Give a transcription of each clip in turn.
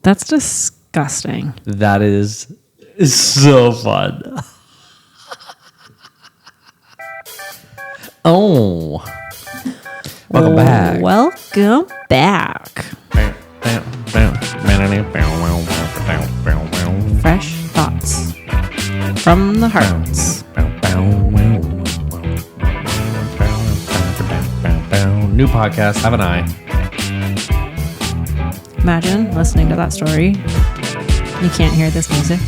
That's disgusting. That is so fun. Oh. Welcome back. Welcome back. Fresh thoughts from the hearts. New podcast, have an eye. Imagine listening to that story. You can't hear this music.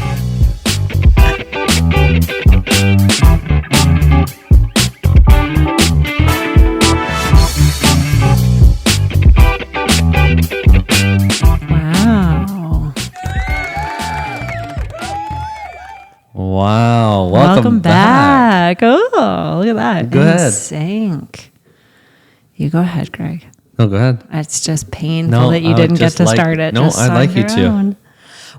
Wow. Welcome back. Oh, look at that. Go ahead. Sync. You go ahead, Greg. No, go ahead. It's just painful that you didn't get to start it. No, I'd like you to.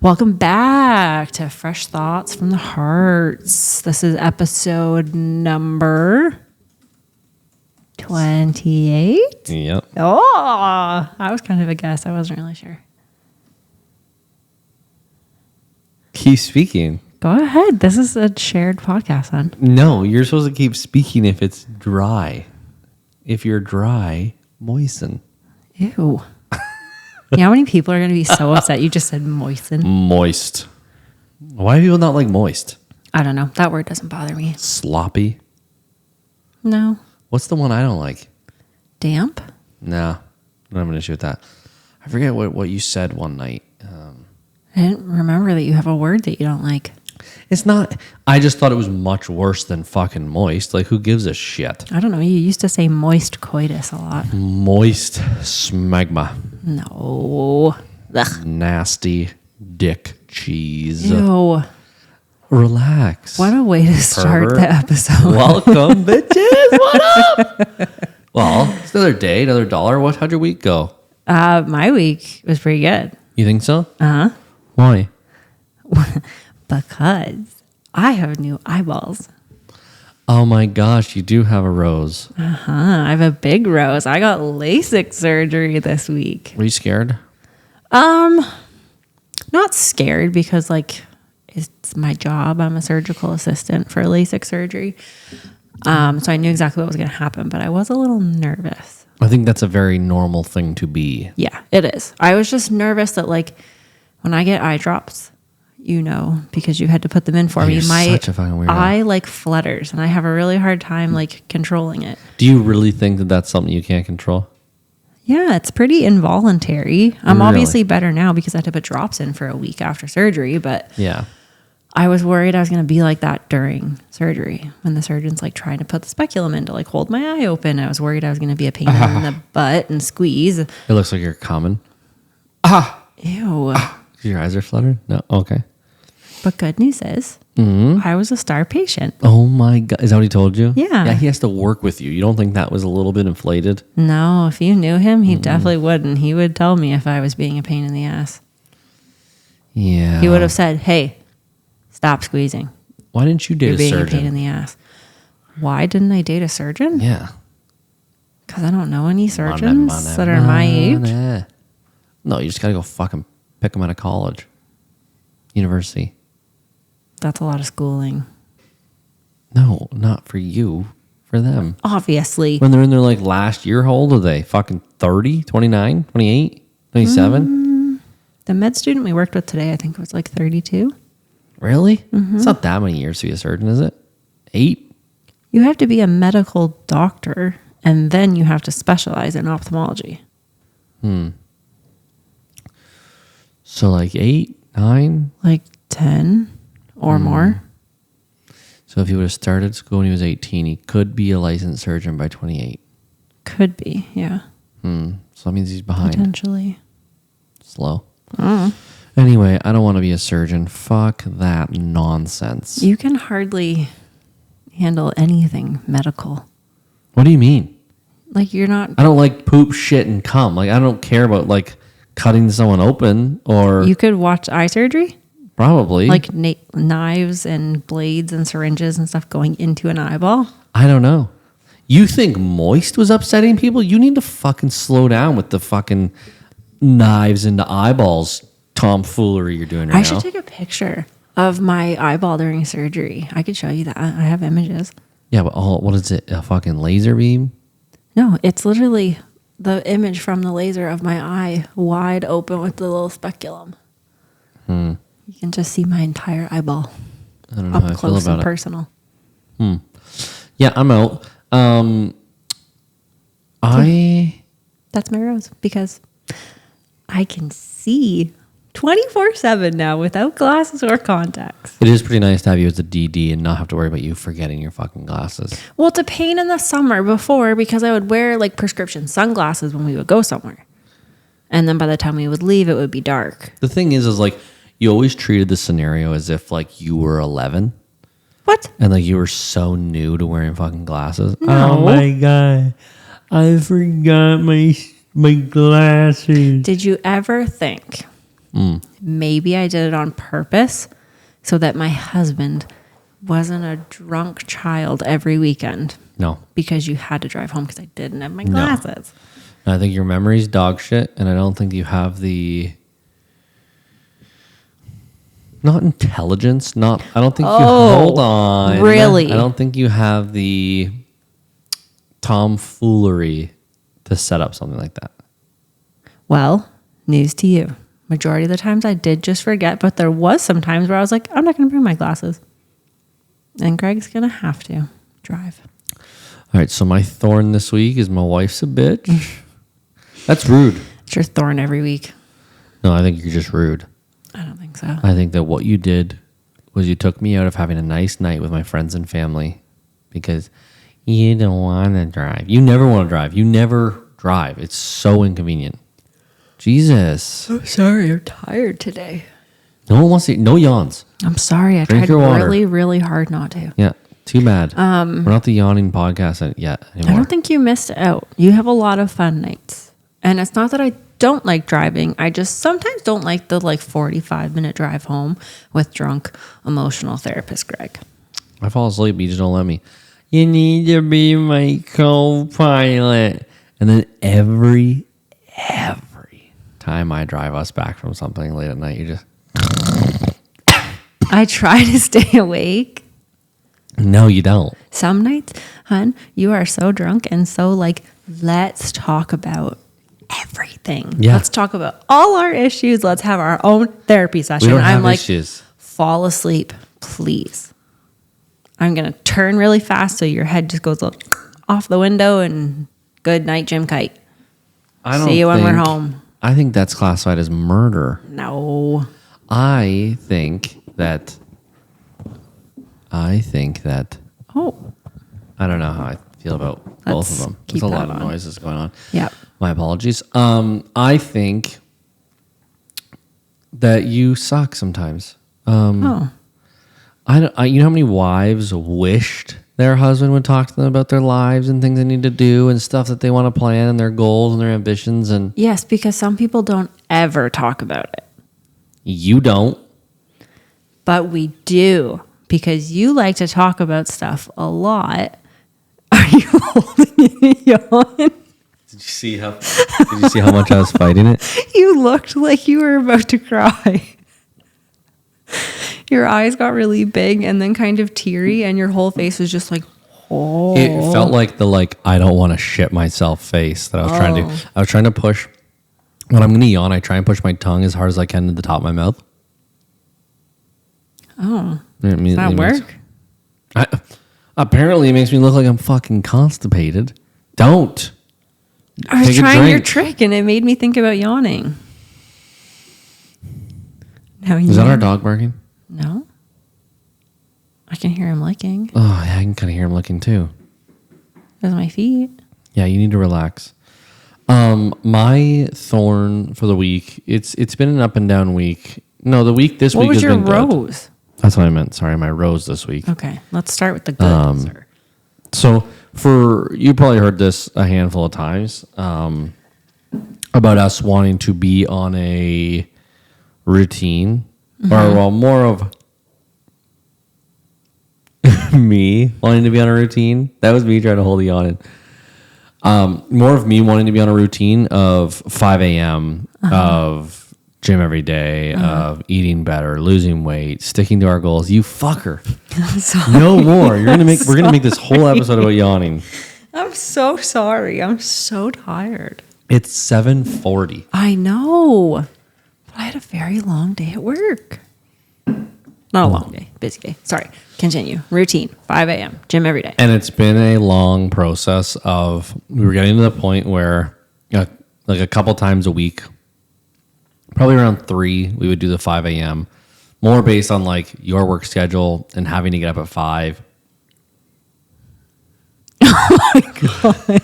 Welcome back to Fresh Thoughts from the Hearts. This is episode number 28. Yep. Oh, I was kind of a guess. I wasn't really sure. Keep speaking. Go ahead. This is a shared podcast, hon. No, you're supposed to keep speaking if it's dry. If you're dry, moisten. Ew. You know how many people are going to be so upset you just said moisten? Moist. Why do people not like moist? I don't know. That word doesn't bother me. Sloppy. No. What's the one I don't like? Damp? No, I don't have an issue with that. I forget what you said one night. I didn't remember that you have a word that you don't like. It's not. I just thought it was much worse than fucking moist. Like, who gives a shit? I don't know. You used to say moist coitus a lot. Moist smegma. No. Ugh. Nasty dick cheese. Ew. Relax. What a way to start Pervert. the episode. Welcome, bitches. What up? Well, it's another day, another dollar. How'd your week go? My week was pretty good. You think so? Uh-huh. Why? Because I have new eyeballs. Oh my gosh, you do have a rose. Uh-huh. I have a big rose. I got LASIK surgery this week. Were you scared? Not scared because it's my job. I'm a surgical assistant for LASIK surgery. So I knew exactly what was going to happen, but I was a little nervous. I think that's a very normal thing to be. Yeah, it is. I was just nervous that when I get eye drops, because you had to put them in for me, my such a fucking weirdo. eye flutters and I have a really hard time controlling it. Do you really think that that's something you can't control? Yeah, it's pretty involuntary. I'm Really? obviously better now because I had to put drops in for a week after surgery, but Yeah. I was worried I was going to be like that during surgery when the surgeon's trying to put the speculum in to hold my eye open. I was worried I was going to be a pain in the butt and squeeze. It looks like you're common. Ew. Your eyes are fluttered? No? Okay. But good news is I was a star patient. Oh my God. Is that what he told you? Yeah. Yeah, he has to work with you. You don't think that was a little bit inflated? No, if you knew him, he definitely wouldn't. He would tell me if I was being a pain in the ass. Yeah. He would have said, hey, stop squeezing. Why didn't you date You're a being surgeon? a pain in the ass. Why didn't I date a surgeon? Yeah. Because I don't know any surgeons that are my age. No, you just got to go fucking pick them out of college. University. That's a lot of schooling. No, not for you. For them. Obviously. When they're in their last year, how old are they? Fucking 30, 29, 28, 27? The med student we worked with today, I think was 32. Really? It's not that many years to be a surgeon, is it? 8? You have to be a medical doctor and then you have to specialize in ophthalmology. So 8, 9? 10 or more. So if he would have started school when he was 18, he could be a licensed surgeon by 28. Could be, yeah. So that means he's behind. Potentially. Slow. Anyway, I don't want to be a surgeon. Fuck that nonsense. You can hardly handle anything medical. What do you mean? You're not... I don't like poop, shit, and cum. I don't care about cutting someone open or... You could watch eye surgery? Probably. Knives and blades and syringes and stuff going into an eyeball? I don't know. You think moist was upsetting people? You need to fucking slow down with the fucking knives into eyeballs tomfoolery you're doing right I now. should take a picture of my eyeball during surgery. I could show you that. I have images. Yeah, but what is it? A fucking laser beam? No, it's literally the image from the laser of my eye wide open with the little speculum. You can just see my entire eyeball I don't know how I up feel close about and it. personal. Yeah, I'm out. That's my rose because I can see 24/7 now without glasses or contacts. It is pretty nice to have you as a DD and not have to worry about you forgetting your fucking glasses. Well, it's a pain in the summer before because I would wear like prescription sunglasses when we would go somewhere. And then by the time we would leave, it would be dark. The thing is like you always treated the scenario as if like you were 11 What? and like you were so new to wearing fucking glasses. No. Oh my God. I forgot my glasses. Did you ever think maybe I did it on purpose so that my husband wasn't a drunk child every weekend? No. Because you had to drive home because I didn't have my glasses. I think your memory's dog shit, and I don't think you have the not intelligence, I don't think you hold on. Really? I don't think you have the tomfoolery to set up something like that. Well, news to you. Majority of the times I did just forget, but there was some times where I was like, I'm not going to bring my glasses. And Greg's going to have to drive. All right, so my thorn this week is my wife's a bitch. That's rude. It's your thorn every week. No, I think you're just rude. I don't think so. I think that what you did was you took me out of having a nice night with my friends and family because you don't want to drive. You never want to drive. You never drive. It's so inconvenient. Jesus. I'm sorry. I'm tired today. No one wants to. No yawns. I'm sorry. I Drink tried your water. really, really hard not to. Yeah. Too bad. We're not the yawning podcast yet anymore. I don't think you missed out. You have a lot of fun nights. And it's not that I don't like driving. I just sometimes don't like the 45-minute drive home with drunk emotional therapist Greg. I fall asleep. You just don't let me. You need to be my co-pilot. And then every time I drive us back from something late at night, you just... I try to stay awake. No, you don't. Some nights, hun, you are so drunk and so let's talk about everything. Yeah. Let's talk about all our issues. Let's have our own therapy session. We don't I'm have issues. Fall asleep, please. I'm going to turn really fast so your head just goes off the window and good night, Jim Kite. See you when we're home. I think that's classified as murder. No. I think that. Oh. I don't know how I feel about both of them. There's a lot of noises going on. Yeah. My apologies. I think that you suck sometimes. You know how many wives wished their husband would talk to them about their lives and things they need to do and stuff that they want to plan and their goals and their ambitions and Yes, because some people don't ever talk about it. you don't. But we do, because you like to talk about stuff a lot. Are you holding a yawn? Did you see how much I was fighting it? You looked like you were about to cry. Your eyes got really big and then kind of teary, and your whole face was just like, oh. It felt like the I don't want to shit myself face that I was trying to do. I was trying to push. When I'm going to yawn, I try and push my tongue as hard as I can to the top of my mouth. Oh. Does that work? Apparently, it makes me look like I'm fucking constipated. Don't. I was Take a trying your drink. trick, and it made me think about yawning. Now Is that our dog barking? No. I can hear him licking. Oh, yeah, I can kind of hear him licking too. Those are my feet. Yeah, you need to relax. My thorn for the week, it's been an up and down week. No, this week has been good. What was your rose? That's what I meant. Sorry, my rose this week. Okay, let's start with the good, sir. So you probably heard this a handful of times about us wanting to be on a routine, or more of me wanting to be on a routine. That was me trying to hold the yawn in. More of me wanting to be on a routine of 5 a.m. of gym every day, of eating better, losing weight, sticking to our goals. You fucker. No more. We're gonna make this whole episode about yawning. I'm so sorry. I'm so tired. It's 7:40. I know. But I had a very long day at work. Not a long day. Busy day. Sorry. Continue. Routine. 5 a.m. Gym every day. And it's been a long process of, we were getting to the point where like a couple times a week, probably around 3, we would do the 5 a.m. More based on like your work schedule and having to get up at 5. Oh my God.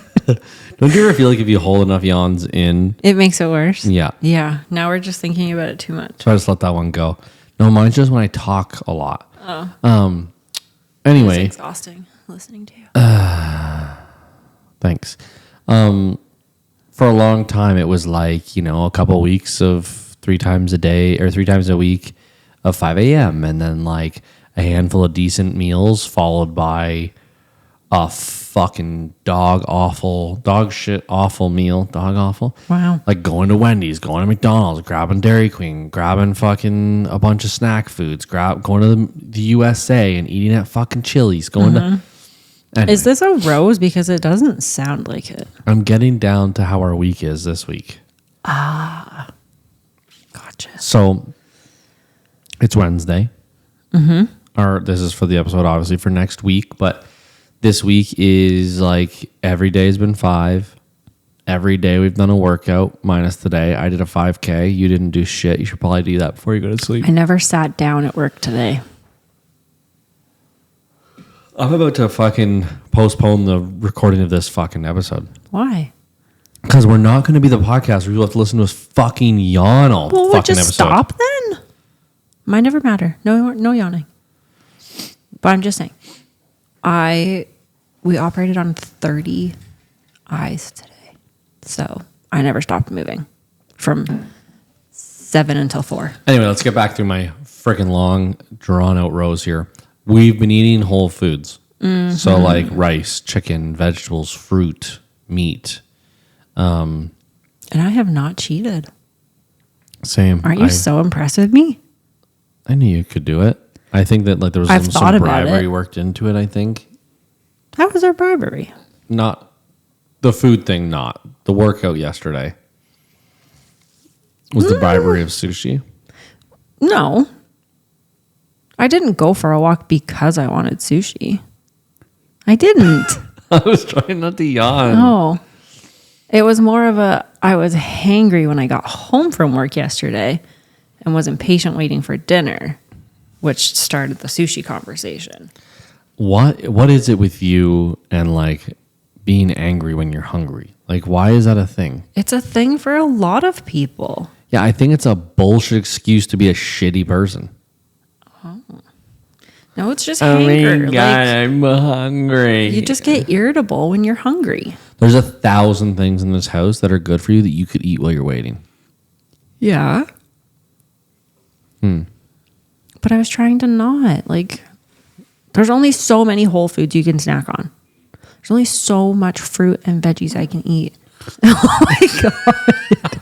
Don't you ever feel like if you hold enough yawns in, it makes it worse? Yeah. Yeah. Now we're just thinking about it too much. So I just let that one go. No, mine's just when I talk a lot. Oh. Anyway. It's exhausting listening to you. Thanks. For a long time, it was like, a couple weeks of 3 times a day or 3 times a week of 5 a.m. and then like a handful of decent meals followed by a fucking dog shit awful meal. Dog awful. Wow. Like going to Wendy's, going to McDonald's, grabbing Dairy Queen, grabbing fucking a bunch of snack foods, going to the USA and eating at fucking Chili's, going to... Anyway, is this a rose? Because it doesn't sound like it. I'm getting down to how our week is this week. Gotcha. So it's Wednesday. Or this is for the episode, obviously, for next week. But this week is like every day has been 5. Every day we've done a workout, minus today. I did a 5K. You didn't do shit. You should probably do that before you go to sleep. I never sat down at work today. I'm about to fucking postpone the recording of this fucking episode. Why? Because we're not going to be the podcast where you have to listen to us fucking yawn all Well, we'll fucking just episode. stop then. Mine never matter. No yawning. But I'm just saying, we operated on 30 eyes today, so I never stopped moving from 7 until 4. Anyway, let's get back through my freaking long, drawn-out rows here. We've been eating whole foods. So like rice, chicken, vegetables, fruit, meat. And I have not cheated. Same. Aren't you so impressed with me? I knew you could do it. I think that like there was some bribery worked into it, I think. How was our bribery? Not the food thing, not. The workout yesterday. Was the bribery of sushi? No. I didn't go for a walk because I wanted sushi. I didn't. I was trying not to yawn. No. It was more of I was hangry when I got home from work yesterday and was impatient waiting for dinner, which started the sushi conversation. What is it with you and like being angry when you're hungry? Like, why is that a thing? It's a thing for a lot of people. Yeah, I think it's a bullshit excuse to be a shitty person. No, it's just hanger. God, I'm hungry. You just get irritable when you're hungry. There's 1,000 things in this house that are good for you that you could eat while you're waiting. Yeah. But I was trying to not. Like, there's only so many whole foods you can snack on. There's only so much fruit and veggies I can eat. Oh my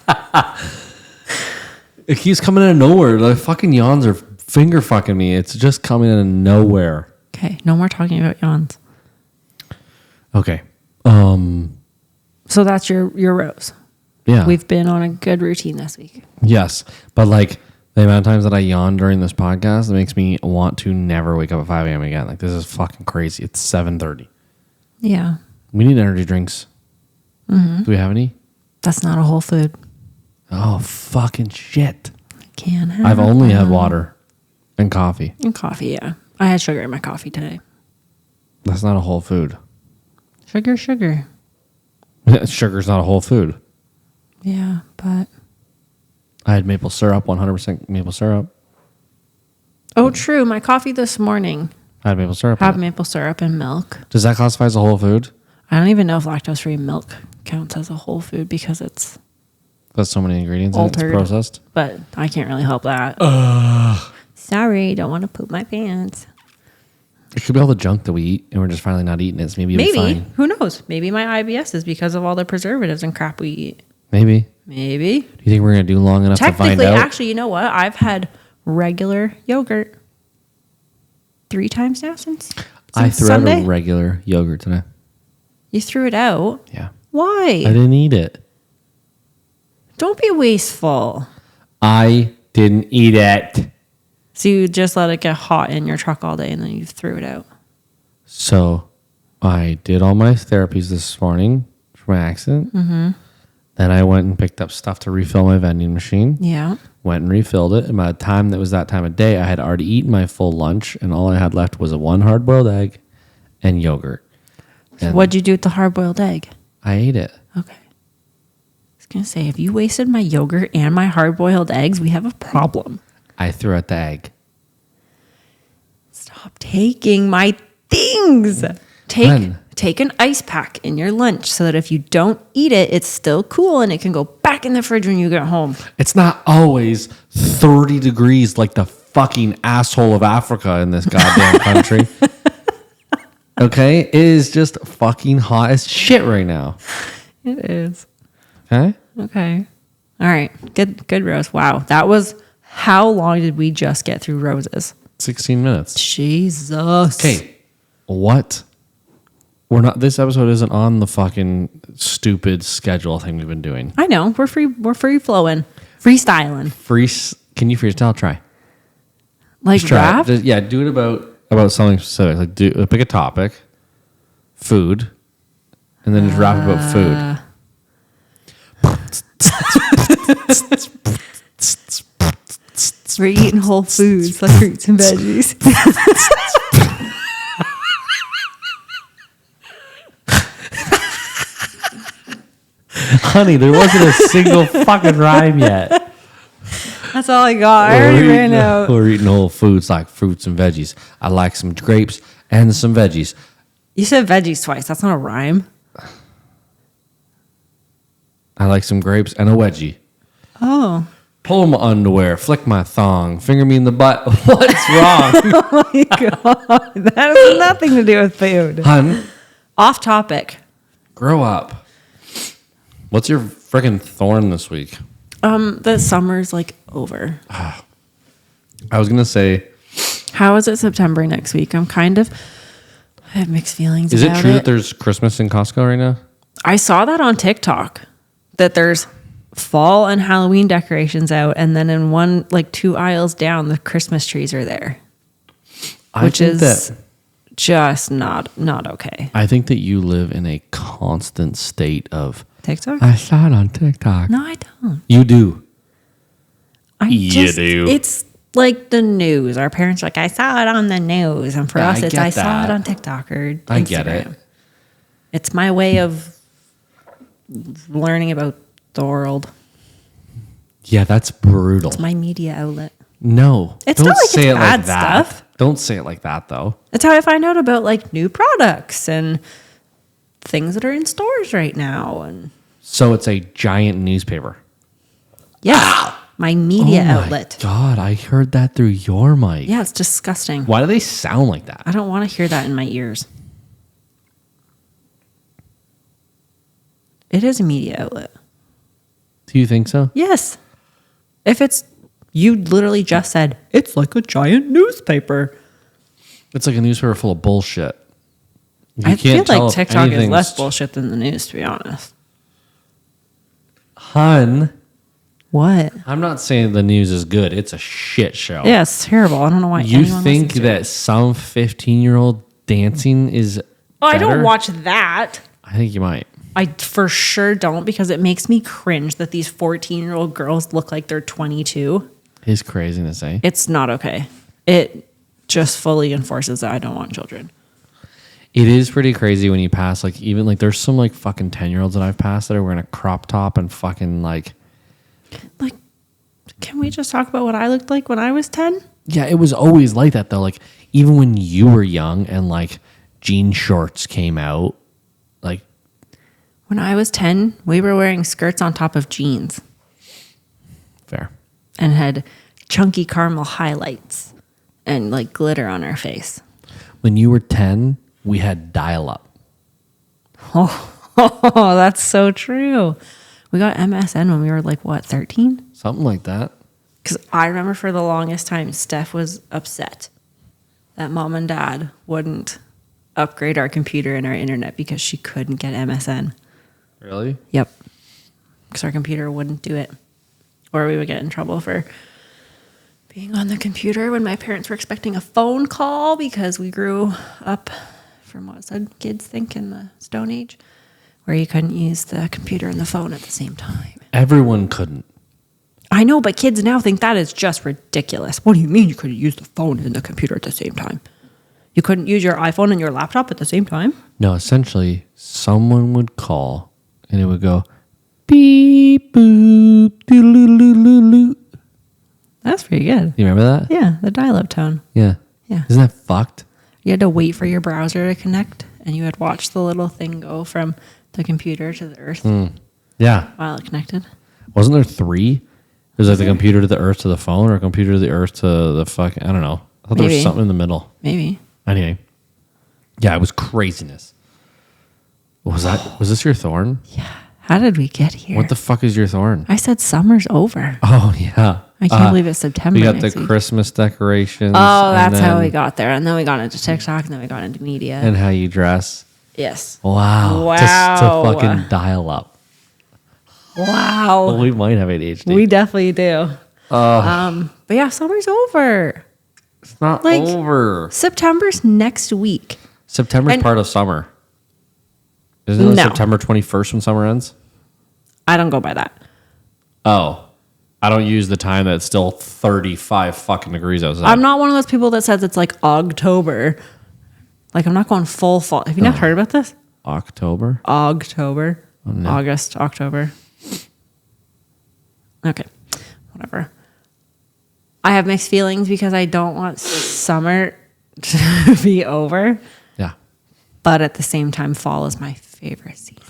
God. It keeps coming out of nowhere. The fucking yawns are finger fucking me. It's just coming out of nowhere. Okay, no more talking about yawns. Okay. So that's your rose. Yeah. We've been on a good routine this week. Yes. But like the amount of times that I yawn during this podcast, it makes me want to never wake up at 5 a.m. again. Like this is fucking crazy. It's 7:30. Yeah. We need energy drinks. Do we have any? That's not a whole food. Oh, fucking shit. I can't have I've only had water and coffee. and coffee, yeah. I had sugar in my coffee today. That's not a whole food. Sugar. Sugar's not a whole food. Yeah, but... I had maple syrup, 100% maple syrup. Oh, true. My coffee this morning I had maple syrup. had maple syrup and milk. Does that classify as a whole food? I don't even know if lactose-free milk counts as a whole food because it's... That's so many ingredients Altered. and it's processed. But I can't really help that. Sorry, don't want to poop my pants. It could be all the junk that we eat and we're just finally not eating it. So maybe it'll be Maybe. fine. Who knows? Maybe my IBS is because of all the preservatives and crap we eat. Maybe. Maybe. Do you think we're going to do long enough to find Technically, out? actually, you know what? I've had regular yogurt 3 times now since I threw Sunday. out a regular yogurt today. You threw it out? Yeah. Why? I didn't eat it. Don't be wasteful. I didn't eat it. So you just let it get hot in your truck all day and then you threw it out. So I did all my therapies this morning for my accident. Mm-hmm. Then I went and picked up stuff to refill my vending machine. Yeah. Went and refilled it. And by the time that was that time of day, I had already eaten my full lunch. And all I had left was a 1 hard-boiled egg and yogurt. And What'd you do with the hard-boiled egg? I ate it. Okay. I was going to say, if you wasted my yogurt and my hard-boiled eggs, we have a problem. I threw out the egg. Stop taking my things. Take an ice pack in your lunch so that if you don't eat it, it's still cool and it can go back in the fridge when you get home. It's not always 30 degrees like the fucking asshole of Africa in this goddamn country. Okay? It is just fucking hot as shit right now. It is. Okay? Okay. All right. Good rose. Wow. That was, how long did we just get through roses? 16 minutes. Jesus. Okay. What? This episode isn't on the fucking stupid schedule thing we've been doing. I know. We're free flowing. Freestyling. Can you freestyle? Try. Like Just try rap? it. Yeah, do it about something specific. Like pick a topic, food, and then just rap about food. We're eating whole foods like fruits and veggies. Honey, there wasn't a single fucking rhyme yet. That's all I got. I already ran out. We're eating whole foods like fruits and veggies. I like some grapes and some veggies. You said veggies twice. That's not a rhyme. I like some grapes and a wedgie. Oh. Pull my underwear, flick my thong, finger me in the butt. What's wrong? Oh my God. That has nothing to do with food. Hun, Off topic. grow up. What's your freaking thorn this week? The summer's like over. I was going to say, How is it September next week? I have mixed feelings is about it true that there's Christmas in Costco right now? I saw that on TikTok that there's fall and Halloween decorations out, and then in 2 aisles down, the Christmas trees are there, which is just not okay. I think that you live in a constant state of TikTok? I saw it on TikTok. No, I don't. You do. You do. It's like the news. Our parents are like, I saw it on the news, and for us, it's I saw it on TikTok or Instagram. I get it. It's my way of learning about the world. Yeah, that's brutal. It's my media outlet. No, It's don't not like say it's it bad like that. stuff. Don't say it like that, though. That's how I find out about new products and things that are in stores right now. And So it's a giant newspaper. yes, my media outlet. God, I heard that through your mic. Yeah, it's disgusting. Why do they sound like that? I don't want to hear that in my ears. It is a media outlet. Do you think so? Yes. If it's, you literally just said, it's like a giant newspaper. It's like a newspaper full of bullshit. You I feel can't tell like if TikTok is anything's- less bullshit than the news, to be honest. Hun, What? I'm not saying the news is good. It's a shit show. Yeah, it's terrible. I don't know why You anyone think listens to it. that some 15-year-old dancing is Oh, I don't better? watch that. I think you might. I for sure don't, because it makes me cringe that these 14-year-old girls look like they're 22. It's craziness, eh? It's not okay. It just fully enforces that I don't want children. It is pretty crazy when you pass, even there's some fucking 10-year-olds that I've passed that are wearing a crop top and fucking Can we just talk about what I looked like when I was 10? yeah, it was always like that though. Even when you were young and jean shorts came out, When I was 10, we were wearing skirts on top of jeans fair. and had chunky caramel highlights and glitter on our face. When you were 10, we had dial-up. Oh, that's so true. We got MSN when we were like, what, 13? Something like that. Because I remember for the longest time, Steph was upset that mom and dad wouldn't upgrade our computer and our internet because she couldn't get MSN. Really? Yep. Because our computer wouldn't do it. Or we would get in trouble for being on the computer when my parents were expecting a phone call because we grew up from what kids think in the Stone Age, where you couldn't use the computer and the phone at the same time. Everyone couldn't. I know, but kids now think that is just ridiculous. What do you mean you couldn't use the phone and the computer at the same time? You couldn't use your iPhone and your laptop at the same time? No, essentially, someone would call and it would go beep, boop, doodle-doo-doo-doo-doo. That's pretty good. You remember that? Yeah, the dial-up tone. Yeah. Yeah. Isn't that fucked? You had to wait for your browser to connect, and you would watch the little thing go from the computer to the earth Yeah. while it connected. Wasn't there 3? It was like the computer to the earth to the phone, or computer to the earth to the fuck. I don't know. I thought there was Maybe. something in the middle. Maybe. Anyway. Yeah, it was craziness. Was this your thorn? Yeah. How did we get here? What the fuck is your thorn? I said summer's over. Oh, yeah. I can't believe it's September. We got the next week. Christmas decorations. Oh, and that's how then- we got there. And then we got into TikTok, and then we got into media. And how you dress. Yes. Wow. Just to fucking dial up. Wow. Well, we might have ADHD. We definitely do. But yeah, summer's over. It's not like- over. September's next week. September's And- part of summer. Isn't it No. September 21st when summer ends? I don't go by that. Oh. I don't use the time that it's still 35 fucking degrees outside. I'm not one of those people that says it's like October. Like, I'm not going full fall. Have you not heard about this? October? October. no. August, October. Okay. Whatever. I have mixed feelings because I don't want summer to be over. Yeah. But at the same time, fall is my favorite season.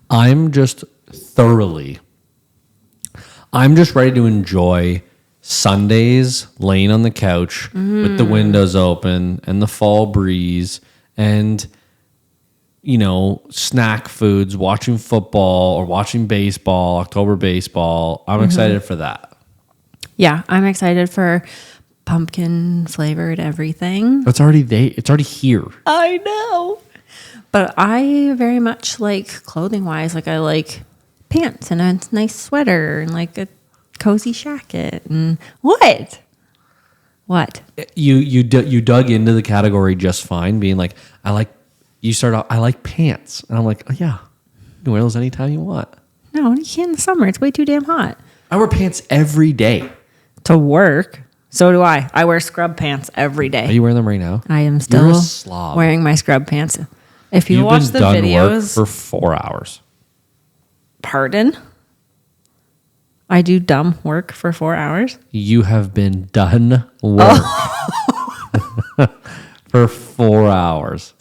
I'm just ready to enjoy Sundays laying on the couch with the windows open and the fall breeze and, you know, snack foods, watching football or watching baseball, October baseball. I'm excited for that. Yeah, I'm excited for pumpkin flavored everything. It's already here. I know. But I very much like clothing wise. Like, I like pants and a nice sweater and like a cozy jacket. And what? You dug into the category just fine, being like, I like pants. And I'm like, oh, yeah, you can wear those anytime you want. No, you can't in the summer. It's way too damn hot. I wear pants every day. To work. So do I. I wear scrub pants every day. Are you wearing them right now? I am You're still a slob. wearing my scrub pants. If you You've watch been the done videos, work for 4 hours. pardon? I do dumb work for 4 hours. You have been done work for 4 hours.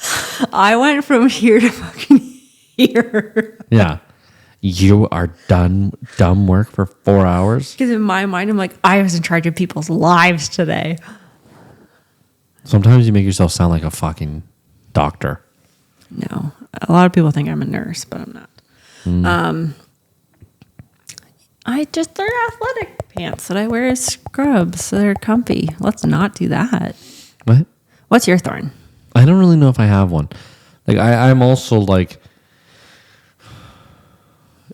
I went from here to fucking here. Yeah. You are done dumb work for 4 hours? Because in my mind, I'm like, I was in charge of people's lives today. Sometimes you make yourself sound like a fucking doctor. No, a lot of people think I'm a nurse, but I'm not. They're athletic pants that I wear as scrubs, so they're comfy. Let's not do that. What? What's your thorn? I don't really know if I have one. Like I'm also like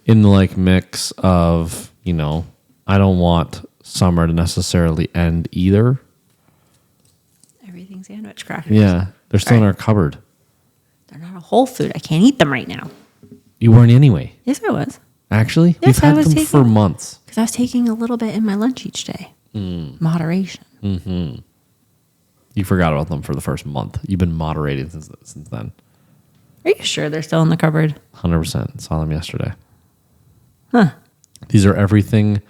in the like mix of, you know, I don't want summer to necessarily end either. Everything sandwich crackers. Yeah. They're still in Right. our cupboard. They're not a whole food. I can't eat them right now. You weren't anyway. Yes, I was. Actually? Yes, We've I had was them taking- for months. Because I was taking a little bit in my lunch each day. Moderation. You forgot about them for the first month. You've been moderating since then. Are you sure they're still in the cupboard? 100%. Saw them yesterday. Huh. These are everything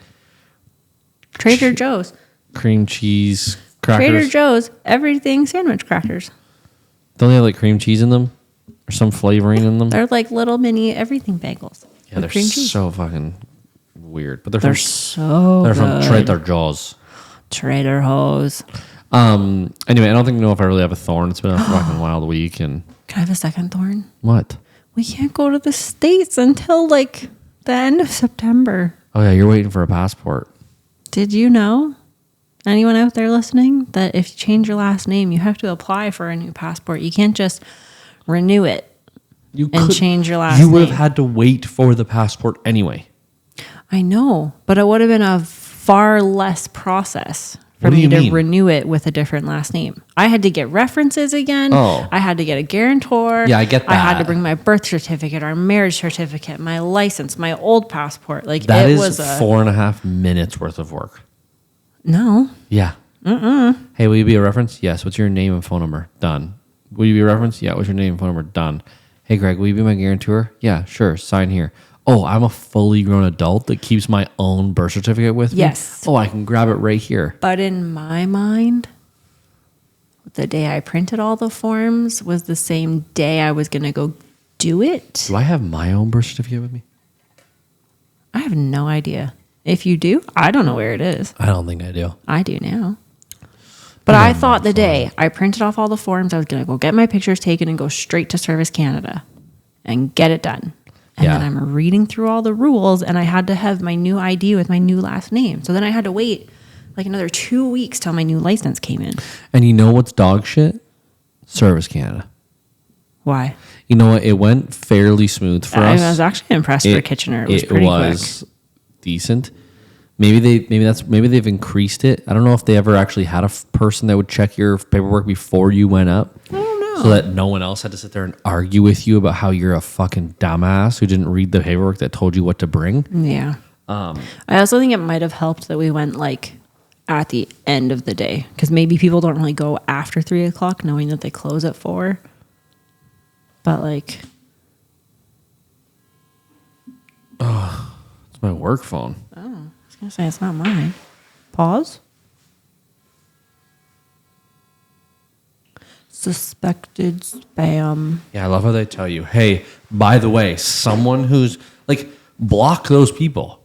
Trader Joe's. cream cheese crackers. Trader Joe's. Everything sandwich crackers. Don't they have like cream cheese in them? Or some flavoring in them? They're like little mini everything bagels. Yeah, with they're cream cheese. so fucking weird. But They're they're so from good. Trader Joe's. Trader Joe's. Anyway, I don't know if I really have a thorn. It's been a fucking wild week. And Can I have a second thorn? what? We can't go to the States until like The end of September. Oh, yeah, you're waiting for a passport. Did you know, anyone out there listening, that if you change your last name, you have to apply for a new passport. You can't just renew it change your last name. You would have had to wait for the passport anyway. I know, but it would have been a far less process for me to renew it with a different last name. I had to get references again. Oh. I had to get a guarantor. Yeah, I get that. I had to bring my birth certificate, our marriage certificate, my license, my old passport. Like that it is was 4.5 minutes worth of work. No. Yeah. Hey, will you be a reference? Yes. What's your name and phone number? Done. Will you be a reference? Yeah. What's your name and phone number? Done. Hey, Greg, will you be my guarantor? Yeah, sure. Sign here. Oh, I'm a fully grown adult that keeps my own birth certificate with me? Yes. Oh, I can grab it right here. But in my mind, the day I printed all the forms was the same day I was going to go do it. Do I have my own birth certificate with me? I have no idea. If you do, I don't know where it is. I don't think I do. I do now. But I thought the day I printed off all the forms, I was going to go get my pictures taken and go straight to Service Canada and get it done. And then I'm reading through all the rules, and I had to have my new ID with my new last name. So then I had to wait like another 2 weeks till my new license came in. And you know what's dog shit? Service Canada. Why? You know what? It went fairly smooth for us. I was actually impressed for Kitchener. It was pretty quick. Decent. Maybe they've increased it. I don't know if they ever actually had a person that would check your paperwork before you went up. I don't know. So that no one else had to sit there and argue with you about how you're a fucking dumbass who didn't read the paperwork that told you what to bring. Yeah. I also think it might have helped that we went like at the end of the day, because maybe people don't really go after 3 o'clock knowing that they close at 4. But like, It's my work phone. oh, I was gonna say it's not mine. Pause. Suspected spam. Yeah, I love how they tell you, hey, by the way, someone who's like, block those people.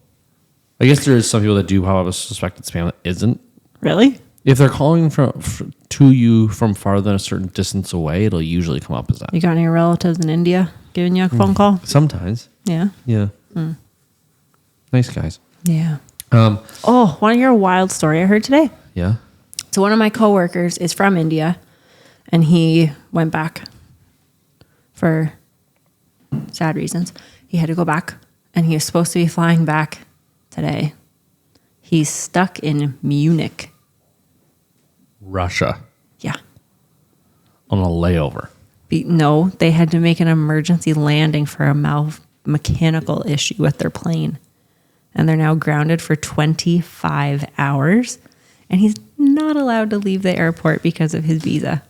I guess there is some people that do have a suspected spam that isn't. Really? If they're calling to you from farther than a certain distance away, it'll usually come up as that. You got any relatives in India giving you a phone call? Sometimes. Yeah. Yeah. Nice guys. Yeah. Want to hear a wild story I heard today? Yeah. So one of my coworkers is from India, and he went back for sad reasons. He had to go back, and he was supposed to be flying back today. He's stuck in Munich. Russia. Yeah. On a layover. No, they had to make an emergency landing for a mechanical issue with their plane. And they're now grounded for 25 hours. And he's not allowed to leave the airport because of his visa.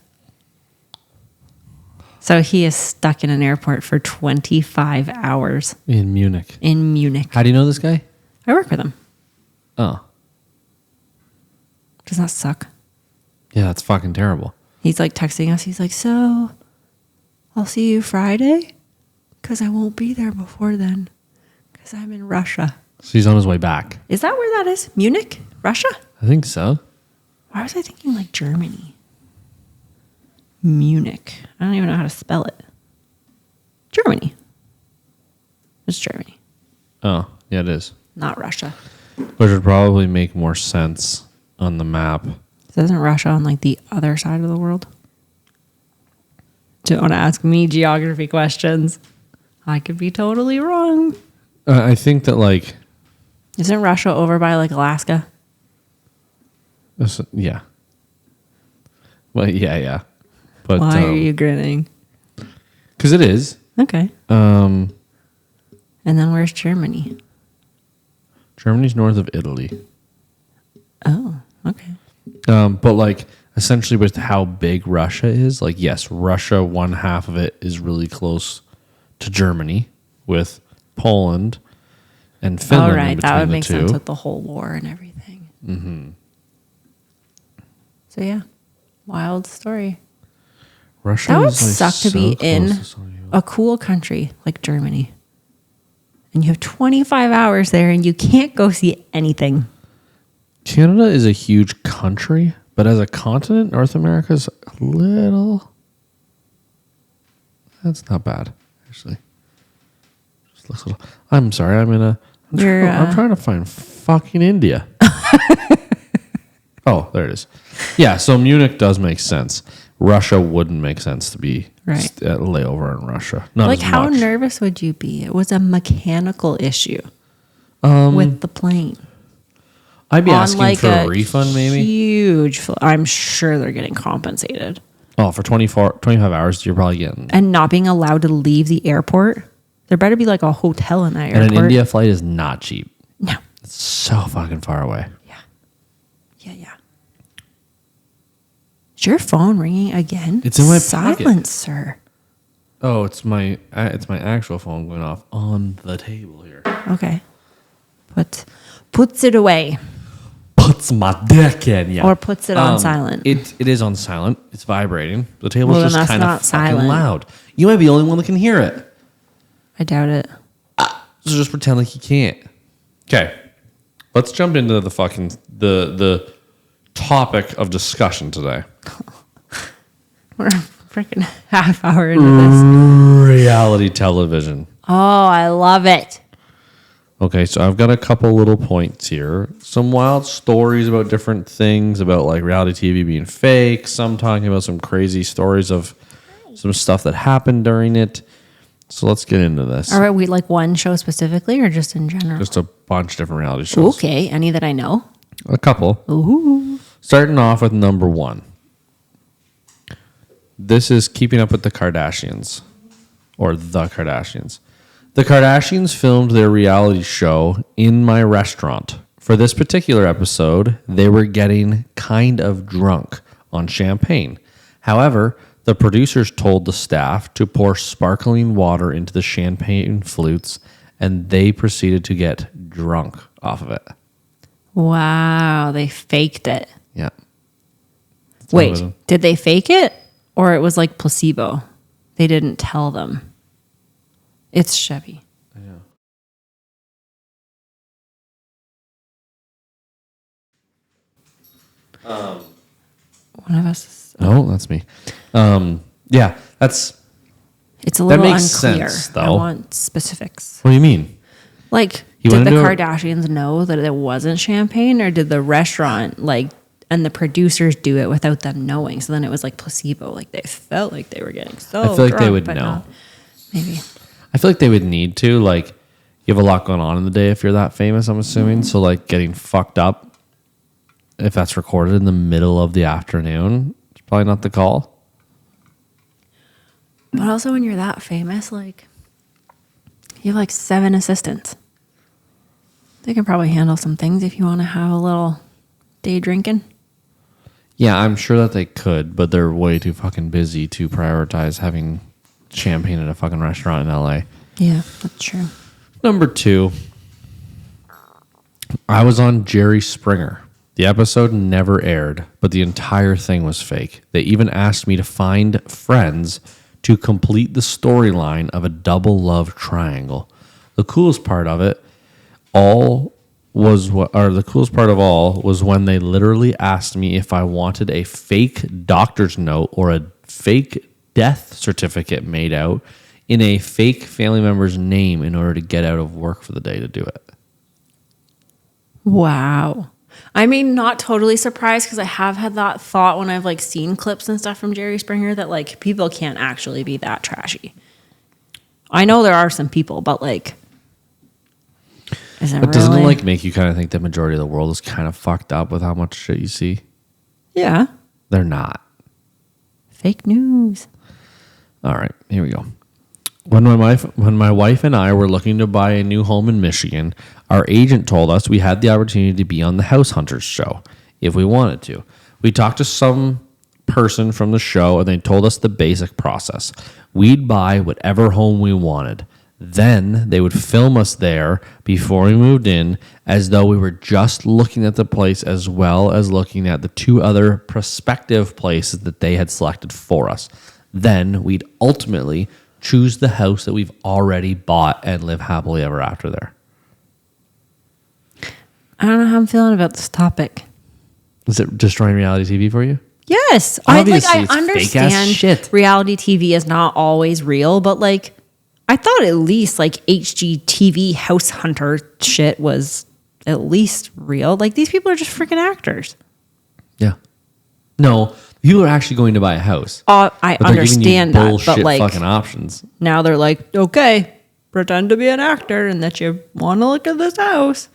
So he is stuck in an airport for 25 hours. In Munich. In Munich. How do you know this guy? I work with him. Oh. Does that suck? Yeah, that's fucking terrible. He's like texting us. He's like, so I'll see you Friday? Because I won't be there before then. Because I'm in Russia. So he's on his way back. Is that where that is? Munich? Russia? I think so. Why was I thinking like Germany? Munich. I don't even know how to spell it. Germany. It's Germany. Oh, yeah, it is. Not Russia. Which would probably make more sense on the map. So isn't Russia on like the other side of the world? Don't want to ask me geography questions. I could be totally wrong. I think that like... Isn't Russia over by like Alaska? Yeah. Well, yeah. But why are you grinning? Because it is. Okay. And then where's Germany? Germany's north of Italy. Oh, okay. But like essentially with how big Russia is, like yes, Russia, one half of it is really close to Germany with Poland and Finland. All right, in that would between make the two. sense with the whole war and everything. Mm-hmm. So yeah, wild story. Russia That would is, like, suck to so be close in to some of you. a cool country like Germany. And you have 25 hours there and you can't go see anything. Canada is a huge country, but as a continent, North America's a little... That's not bad, actually. Just I'm sorry. I'm trying to find fucking India. Oh, there it is. Yeah, so Munich does make sense. Russia wouldn't make sense to be layover in Russia. Not like, as how much. nervous would you be? It was a mechanical issue with the plane. I'd be asking for a refund, maybe. Huge. I'm sure they're getting compensated. Oh, for 25 hours, you're probably getting. And not being allowed to leave the airport. There better be like a hotel in that airport. And an India flight is not cheap. No. It's so fucking far away. Yeah. Is your phone ringing again? It's in my pocket. Silence, sir. Oh, it's my actual phone going off on the table here. Okay. Puts it away. Puts my dick in, yeah. Or puts it on silent. It is on silent. It's vibrating. The table's Well, then just that's kind not of fucking silent. loud. You might be the only one that can hear it. I doubt it. So just pretend like you can't. Okay. Let's jump into the fucking the topic of discussion today. We're a freaking half hour into this. Reality television. Oh, I love it. Okay, so I've got a couple little points here. Some wild stories about different things, about like reality TV being fake. Some talking about some crazy stories of some stuff that happened during it. So let's get into this. All right, we like one show specifically or just in general? Just a bunch of different reality shows. Okay, any that I know? A couple. Ooh. Starting off with number 1. This is Keeping Up with the Kardashians. Or The Kardashians. The Kardashians filmed their reality show in my restaurant. For this particular episode, they were getting kind of drunk on champagne. However, the producers told the staff to pour sparkling water into the champagne flutes, and they proceeded to get drunk off of it. Wow, they faked it. Yeah. Wait, did they fake it? Or it was like placebo? They didn't tell them. It's Chevy. One of us is... Oh, that's me. Yeah, that's... It's a little makes unclear. sense, though. I want specifics. What do you mean? Like, You did the wanna do it- Kardashians know that it wasn't champagne, or did the restaurant and the producers do it without them knowing? So then it was like placebo. Like they felt like they were getting so. I feel like they drunk, would but know. not. Maybe. I feel like they would need to. Like, you have a lot going on in the day if you're that famous, I'm assuming. So, like, getting fucked up, if that's recorded in the middle of the afternoon, it's probably not the call. But also, when you're that famous, like you have like 7 assistants. They can probably handle some things if you want to have a little day drinking. Yeah, I'm sure that they could, but they're way too fucking busy to prioritize having champagne at a fucking restaurant in LA. Yeah, that's true. Number 2, I was on Jerry Springer. The episode never aired, but the entire thing was fake. They even asked me to find friends to complete the storyline of a double love triangle. The coolest part of all was when they literally asked me if I wanted a fake doctor's note or a fake death certificate made out in a fake family member's name in order to get out of work for the day to do it. Wow. I mean, not totally surprised because I have had that thought when I've like seen clips and stuff from Jerry Springer that like people can't actually be that trashy. I know there are some people, but like, is it But doesn't really? it like make you kind of think the majority of the world is kind of fucked up with how much shit you see? Yeah. They're not. Fake news. All right, here we go. When my wife and I were looking to buy a new home in Michigan, our agent told us we had the opportunity to be on the House Hunters show if we wanted to. We talked to some person from the show and they told us the basic process. We'd buy whatever home we wanted. Then they would film us there before we moved in as though we were just looking at the place as well as looking at the 2 other prospective places that they had selected for us. Then we'd ultimately choose the house that we've already bought and live happily ever after there. I don't know how I'm feeling about this topic. Is it destroying reality TV for you? Yes. Obviously, I it's fake-ass understand shit. reality TV is not always real, but like I thought at least like HGTV House Hunter shit was at least real. Like these people are just freaking actors. Yeah. No, people are actually going to buy a house. I But they're giving you understand that, bullshit but like fucking options. now they're like, okay, pretend to be an actor and that you want to look at this house.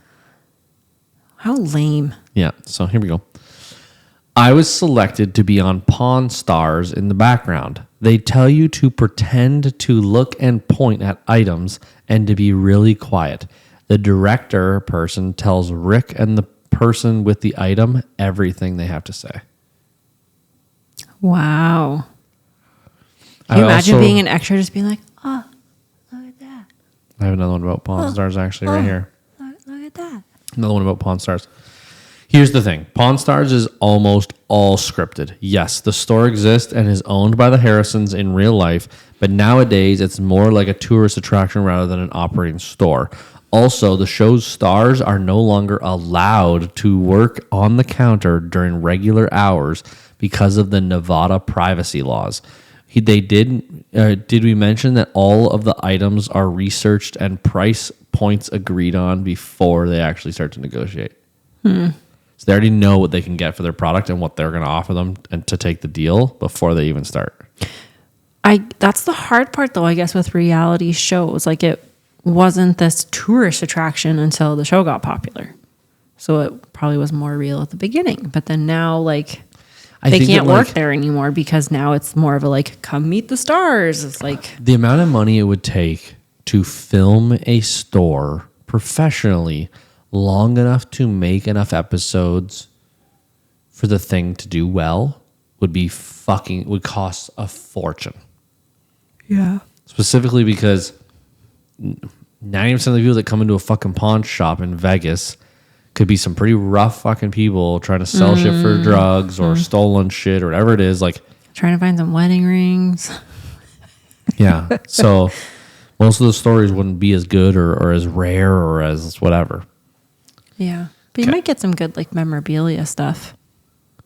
How lame. Yeah. So here we go. I was selected to be on Pawn Stars in the background. They tell you to pretend to look and point at items and to be really quiet. The director person tells Rick and the person with the item everything they have to say. Wow. Can you imagine being an extra just being like, oh, look at that. I have another one about Pawn Stars actually right here. Look at that. Another one about Pawn Stars. Here's the thing. Pawn Stars is almost all scripted. Yes, the store exists and is owned by the Harrisons in real life, but nowadays it's more like a tourist attraction rather than an operating store. Also, the show's stars are no longer allowed to work on the counter during regular hours because of the Nevada privacy laws. Did we mention that all of the items are researched and price points agreed on before they actually start to negotiate? So they already know what they can get for their product and what they're going to offer them and to take the deal before they even start. That's the hard part though, I guess, with reality shows. Like it wasn't this tourist attraction until the show got popular. So it probably was more real at the beginning. But then now like they can't work there anymore because now it's more of a like, come meet the stars. It's like the amount of money it would take to film a store professionally long enough to make enough episodes for the thing to do well would cost a fortune. Yeah. Specifically because 90% of the people that come into a fucking pawn shop in Vegas could be some pretty rough fucking people trying to sell shit for drugs or stolen shit or whatever it is. Like trying to find some wedding rings. Yeah. So most of the stories wouldn't be as good or as rare or as whatever. Yeah. But you might get some good like memorabilia stuff.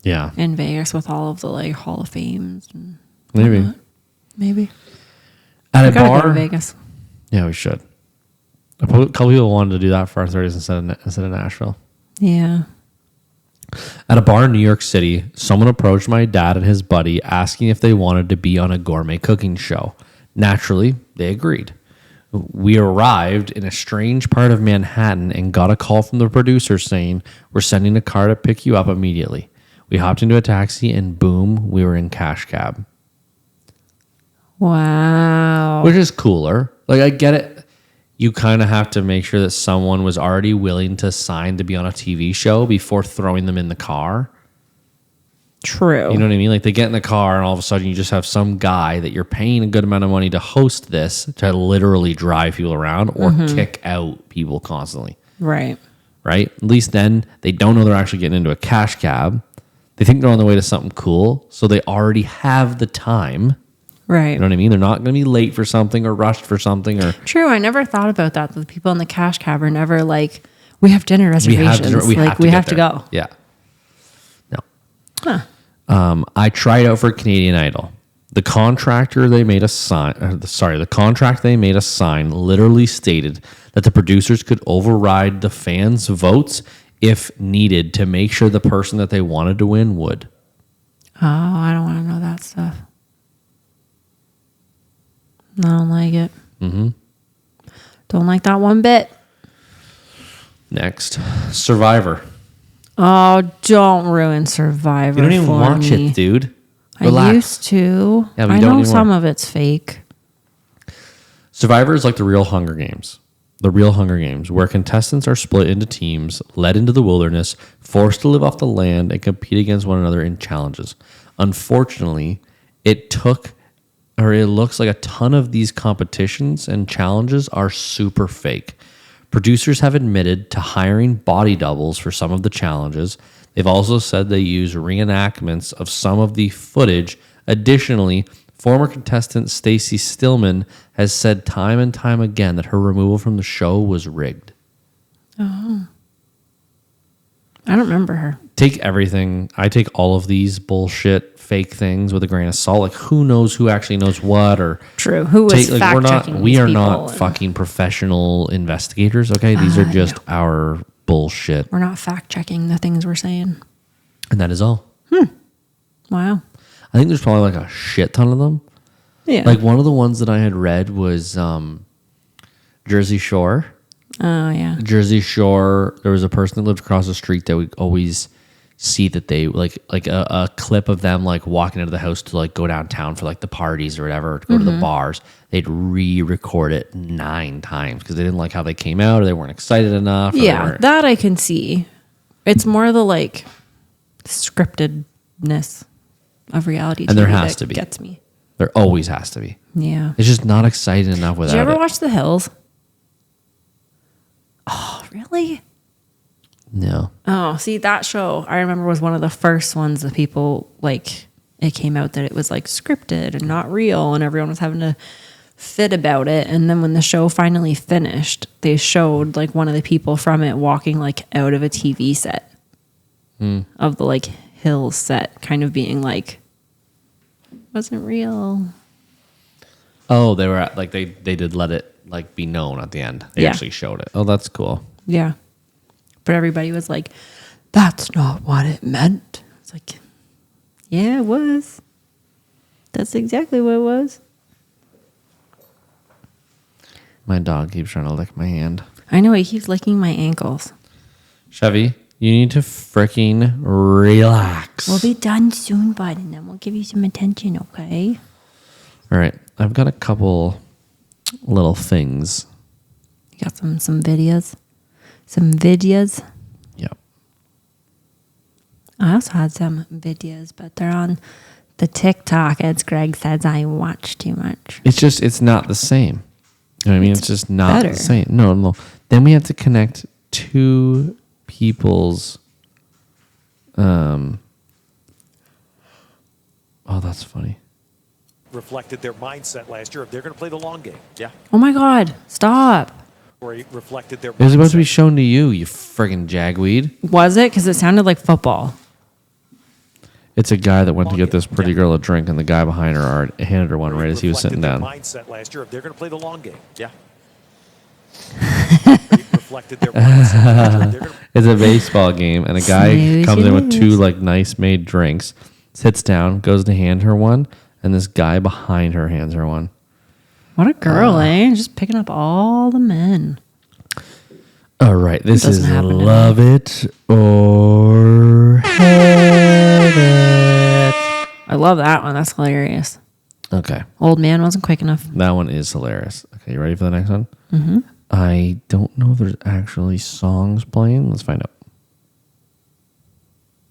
Yeah. In Vegas with all of the like Hall of Fames. And Maybe. whatnot. Maybe. At a gotta bar. go to Vegas. Yeah, we should. A couple people wanted to do that for our 30s instead of Nashville. Yeah. At a bar in New York City, someone approached my dad and his buddy asking if they wanted to be on a gourmet cooking show. Naturally, they agreed. We arrived in a strange part of Manhattan and got a call from the producer saying, "We're sending a car to pick you up immediately." We hopped into a taxi and boom, we were in cash cab. Wow. Which is cooler. Like, I get it. You kind of have to make sure that someone was already willing to sign to be on a TV show before throwing them in the car. True. You know what I mean? Like, they get in the car and all of a sudden you just have some guy that you're paying a good amount of money to host this to literally drive people around or kick out people constantly. Right. Right? At least then they don't know they're actually getting into a cash cab. They think they're on their way to something cool, so they already have the time. Right. You know what I mean? They're not going to be late for something or rushed for something. Or True. I never thought about that. The people in the cash cab are never like, we have dinner reservations. We have to go. Yeah. No. Huh. I tried out for Canadian Idol. The contract they made us sign literally stated that the producers could override the fans' votes if needed to make sure the person that they wanted to win would. Oh, I don't want to know that stuff. I don't like it. Mm-hmm. Don't like that one bit. Next, Survivor. Oh, don't ruin Survivor. You don't even watch me. it, dude. Relax. I used to. Yeah, I know some of it's fake. Survivor is like the real Hunger Games. The real Hunger Games, where contestants are split into teams, led into the wilderness, forced to live off the land, and compete against one another in challenges. Unfortunately, it looks like a ton of these competitions and challenges are super fake. Producers have admitted to hiring body doubles for some of the challenges. They've also said they use reenactments of some of the footage. Additionally, former contestant Stacey Stillman has said time and time again that her removal from the show was rigged. Oh. I don't remember her. take everything. I take all of these bullshit fake things with a grain of salt. Like, who knows who actually knows what? Or true. Who was fact checking? We are not fucking professional investigators. Okay, these are just our bullshit. We're not fact checking the things we're saying. And that is all. Wow. I think there's probably like a shit ton of them. Yeah. Like one of the ones that I had read was Jersey Shore. Oh yeah. Jersey Shore. There was a person that lived across the street that would always see that they like a clip of them like walking out of the house to like go downtown for like the parties or whatever, to go to the bars. They'd re-record it 9 times because they didn't like how they came out or they weren't excited enough. Yeah, that I can see. It's more the like scriptedness of reality TV and there has that to be. Gets me. There always has to be. Yeah. It's just not exciting enough without it. Did you ever watch The Hills? Oh, really? No. Oh, see, that show, I remember, was one of the first ones that people, like, it came out that it was, like, scripted and not real, and everyone was having to fit about it. And then when the show finally finished, they showed, like, one of the people from it walking, like, out of a TV set of the, like, Hills set, kind of being, like, wasn't real. Oh, they were like, they did let it, like, be known at the end. They actually showed it. Oh, that's cool. Yeah. But everybody was like, that's not what it meant. It's like, yeah, it was. That's exactly what it was. My dog keeps trying to lick my hand. I know, he keeps licking my ankles. Chevy, you need to freaking relax. We'll be done soon, bud, and then we'll give you some attention, okay? All right. I've got a couple little things. You got some videos? Some videos? Yep. I also had some videos, but they're on the TikTok, as Greg says I watch too much. It's not the same. You know what I mean? It's just not better. the same. No. Then we have to connect 2 people's oh, that's funny. Reflected their mindset last year if they're going to play the long game. Yeah. Oh my God, stop. Or he reflected their It was supposed to be mindset. shown to you, you friggin' jagweed. Was it? Because it sounded like football. It's a guy that went to get this pretty girl a drink, and the guy behind her handed her one Or he right as he was sitting reflected down. their mindset last year if they're going to play the long game. Yeah. He reflected their mindset last year if they're gonna- It's a baseball game, and a guy Snooze, comes in with you 2 lose. like nice made drinks, sits down, goes to hand her one, and this guy behind her hands her one. What a girl, eh? Just picking up all the men. All right, this Doesn't is happen to Love It or Hate It. I love that one. That's hilarious. Okay, Old man wasn't quick enough. that one is hilarious. Okay, you ready for the next one? Mm-hmm. I don't know if there's actually songs playing. Let's find out.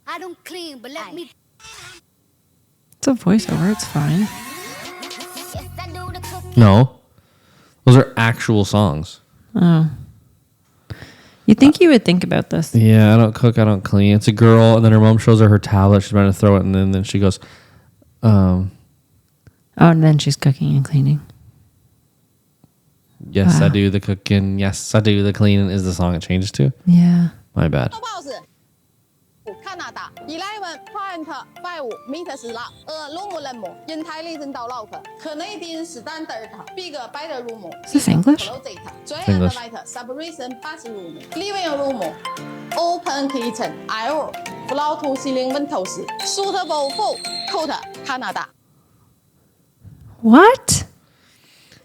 I don't clean, but let me. It's a voiceover. It's fine. Yes, I do the cooking. No, those are actual songs. Oh. You'd think you would think about this. Yeah, I don't cook, I don't clean. It's a girl, and then her mom shows her tablet. She's about to throw it, and then she goes, Oh, and then she's cooking and cleaning. yes, I Wow. do the cooking. Yes, I do the cleaning is the song it changes to. Yeah. My bad. 报是加拿大11.5 meters 啦，lomo lemo entirely 到 lock Canadian standard big bed room Is this English? closet joint English. light separation bathroom living room open kitchen aisle floor to ceiling windows suitable for cold Canada. What?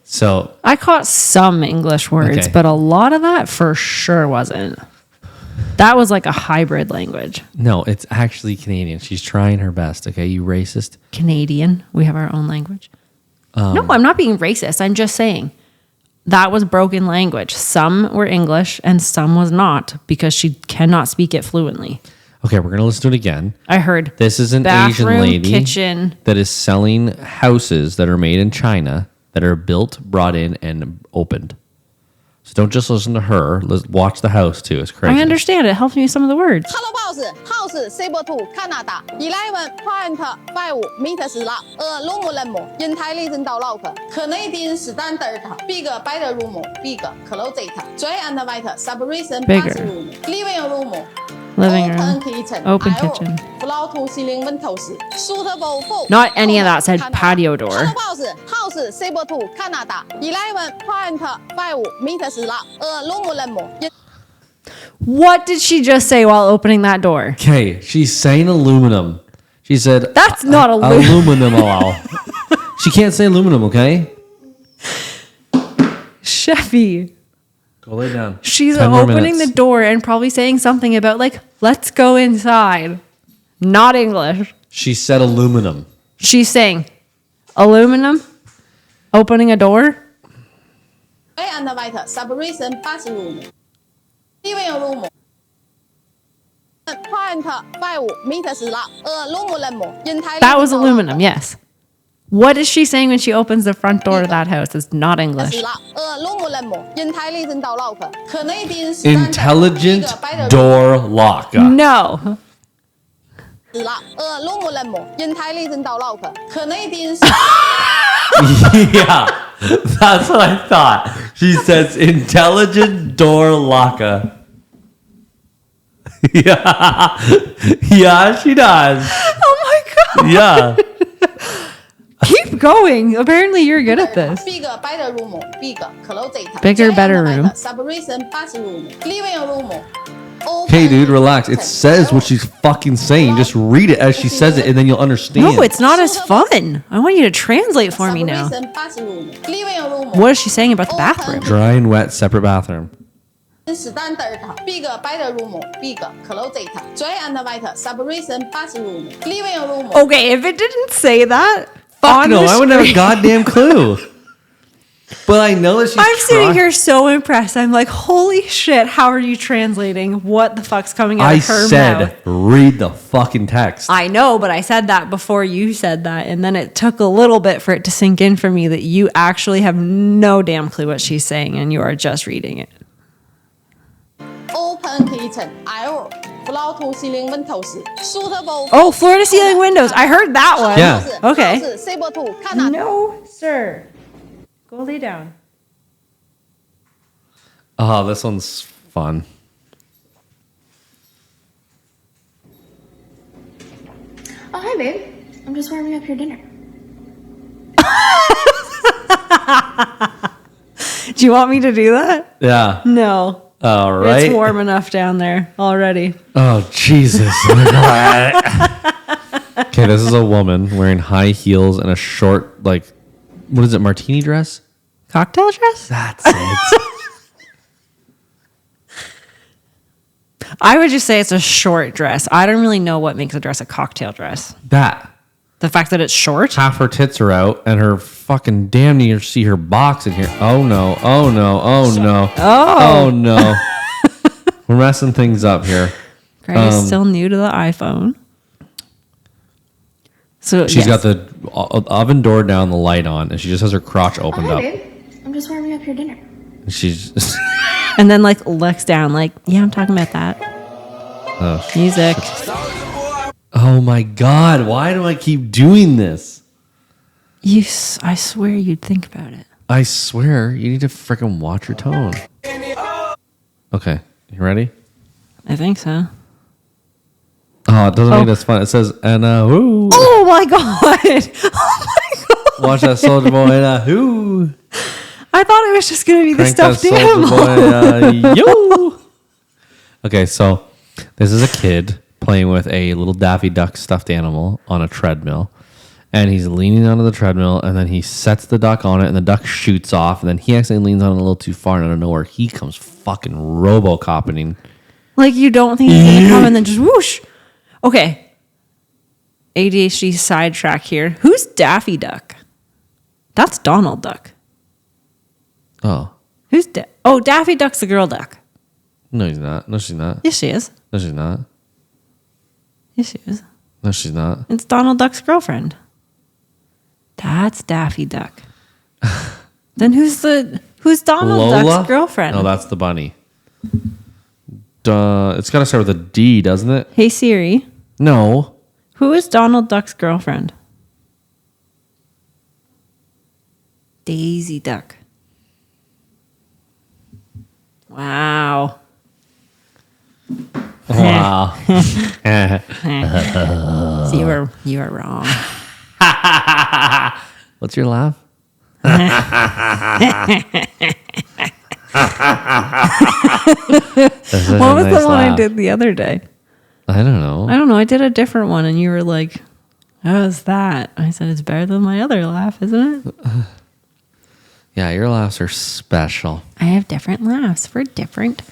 So I caught some English words, Okay. but a lot of that for sure wasn't. That was like a hybrid language. no, it's actually Canadian. She's trying her best. Okay, you racist. Canadian. We have our own language. No, I'm not being racist. I'm just saying that was broken language. Some were English and some was not because she cannot speak it fluently. Okay, we're gonna listen to it again. I heard This is an Asian bathroom, lady kitchen. that is selling houses that are made in China that are built, brought in, and opened. So don't just listen to her. Let's watch the house too. It's crazy. I understand. It helps me with some of the words. Hello house saber to Canada 11.5 meters 啦，lomo lemo entirely 到 lock Canadian standard big bed room big closet joint and white separation Bigger. bathroom living room Living room. Open kitchen. Open kitchen. Floor to ceiling windows. Suitable for. Not any of that said patio door. House Saber to Canada. 11.5 meters long. Aluminum. What did she just say while opening that door? Okay, she's saying aluminum. She said That's not aluminum. She can't say aluminum, okay? Chefy. Go lay down. She's 10 more opening minutes. the door and probably saying something about like, let's go inside. Not English. She said aluminum. She's saying aluminum, opening a door. And white separation bathroom. Living room. 0.5 meters long. Aluminum. That was aluminum, yes. What is she saying when she opens the front door of that house? It's not English. Intelligent door lock. No. Yeah, that's what I thought. She says intelligent door locker. Yeah, she does. Oh my God. Yeah. Keep going. Apparently you're good at this. Bigger, better room. Bigger, better room. Separation bathroom. Living room. Okay, dude, relax. It says what she's fucking saying. Just read it as she says it, and then you'll understand. No, it's not as fun. I want you to translate for me now. What is she saying about the bathroom? Dry and wet, separate bathroom. Standard. Bigger, better room. Bigger, closet. Dry and white separation bathroom. Living room. Okay, if it didn't say that, Fuck on no, the I wouldn't have a screen- goddamn clue. But I know that she's I'm sitting trying- here so impressed. I'm like, holy shit, how are you translating? What the fuck's coming out I of her said, mouth? read the fucking text. I know, but I said that before you said that. And then it took a little bit for it to sink in for me that you actually have no damn clue what she's saying and you are just reading it. Open kitchen. Floor to ceiling windows. Suitable. Oh, floor to ceiling windows. I heard that one. Yeah. Okay. Saber to Canada. No, sir. Go lay down. Oh, this one's fun. Oh, hi, babe. I'm just warming up your dinner. Do you want me to do that? Yeah. No. All right. It's warm enough down there already. Oh, Jesus. Okay, this is a woman wearing high heels and a short, like, what is it, martini dress? Cocktail dress? That's it. I would just say it's a short dress. I don't really know what makes a dress a cocktail dress. That. The fact that it's short? Half her tits are out and her fucking damn near see her box in here. Oh, no. Oh, no. Oh, no. Oh, no. We're messing things up here. Greg is still new to the iPhone. So She's got the oven door down, the light on, and she just has her crotch opened Oh, hi, up. babe. I'm just warming up your dinner. And she's and then like looks down like, yeah, I'm talking about that. Music. oh my God, why do I keep doing this? I swear you'd think about it. I swear, you need to freaking watch your tone. Okay, you ready? I think so. Oh, it doesn't make this fun. It says, and who? Oh my God. Oh my God. Watch that soldier boy, and who? I thought it was just going to be the Crank that stuffed soldier animal. boy, yo. Okay, so this is a kid playing with a little Daffy Duck stuffed animal on a treadmill. And he's leaning onto the treadmill, and then he sets the duck on it, and the duck shoots off, and then he accidentally leans on it a little too far, and out of nowhere, he comes fucking Robocopping. Like you don't think he's going to come and then just whoosh. Okay. ADHD sidetrack here. Who's Daffy Duck? That's Donald Duck. Oh. Who's Daffy Duck's the girl duck. No, he's not. No, she's not. Yes, she is. No, she's not. Yes, she is. No, she's not. It's Donald Duck's girlfriend. That's Daffy Duck. Then who's Donald Lola? Duck's girlfriend? No, that's the bunny. It's got to start with a D, doesn't it? Hey Siri, No. who is Donald Duck's girlfriend? Daisy Duck. Wow. Wow. So you were wrong. What's your laugh? What was the one I did the other day? I don't know. I don't know. I did a different one, and you were like, "How was that?" I said, "It's better than my other laugh, isn't it?" Yeah, your laughs are special. I have different laughs for different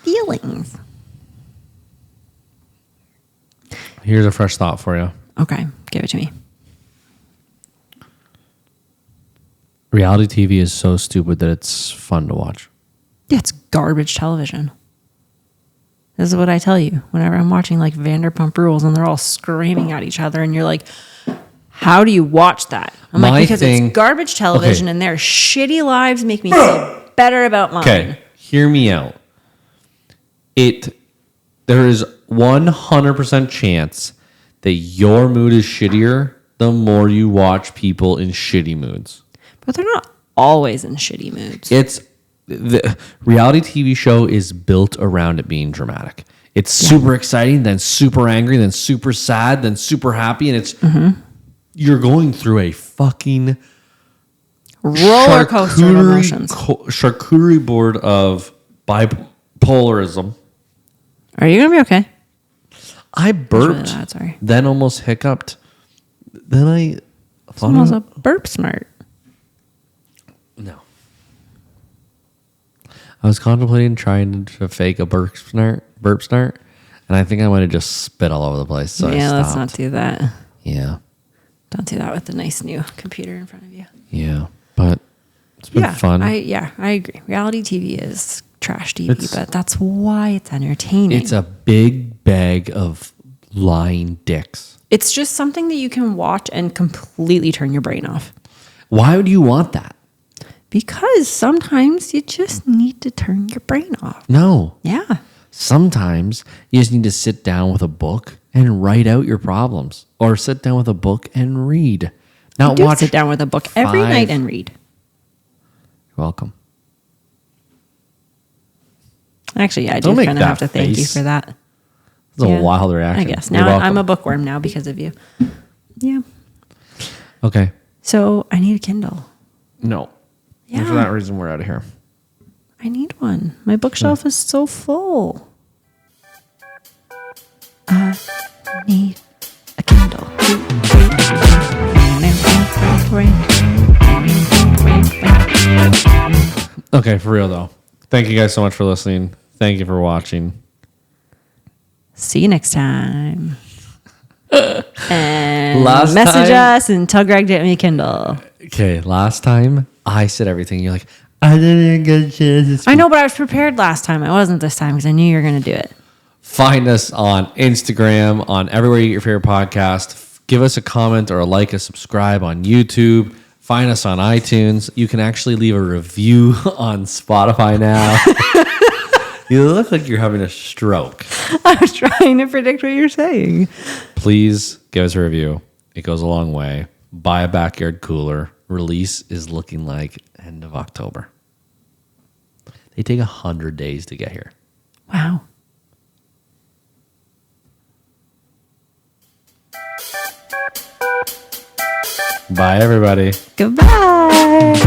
feelings. Here's a fresh thought for you. Okay, give it to me. Reality TV is so stupid that it's fun to watch. It's garbage television. This is what I tell you whenever I'm watching like Vanderpump Rules and they're all screaming at each other, and you're like, "How do you watch that?" I'm like, "Because it's garbage television, and their shitty lives make me feel better about mine." Okay, hear me out. There is 100% chance that your mood is shittier the more you watch people in shitty moods. But they're not always in shitty moods. The reality TV show is built around it being dramatic. It's super exciting, then super angry, then super sad, then super happy, and it's you're going through a fucking roller coaster of emotions. Charcuterie board of bipolarism. Are you gonna be okay? I burped, really loud, sorry. then almost hiccuped. Then I It's almost a burp smart. No. I was contemplating trying to fake a burp snort, and I think I might have just spit all over the place. So Yeah, I let's stopped. not do that. Yeah, Don't do that with the nice new computer in front of you. yeah, but it's been fun. I agree. Reality TV is trash TV, but that's why it's entertaining. It's a big bag of lying dicks. It's just something that you can watch and completely turn your brain off. Why would you want that? Because sometimes you just need to turn your brain off. No. Yeah. Sometimes you just need to sit down with a book and write out your problems, or sit down with a book and read. Not Do watch. sit down with a book every night and read. You're welcome. Actually, yeah, I Don't do make kind of that have to thank you face. for that. It's a wild reaction. I guess. You're Now I'm welcome. a bookworm now because of you. Yeah. Okay. So I need a Kindle. No. Yeah. And for that reason, we're out of here. I need one. My bookshelf is so full. I need a Kindle. Okay, for real though. Thank you guys so much for listening. Thank you for watching. See you next time. And Last message time- us and tell Greg to get me a Kindle. Okay, last time I said everything. You're like, I didn't get a chance to speak. I know, but I was prepared last time. I wasn't this time because I knew you were going to do it. Find us on Instagram, on everywhere you get your favorite podcast. Give us a comment or a like, a subscribe on YouTube. Find us on iTunes. You can actually leave a review on Spotify now. You look like you're having a stroke. I was trying to predict what you're saying. Please give us a review. It goes a long way. Buy a backyard cooler. Release is looking like end of October. They take 100 days to get here. Wow. Bye, everybody. Goodbye.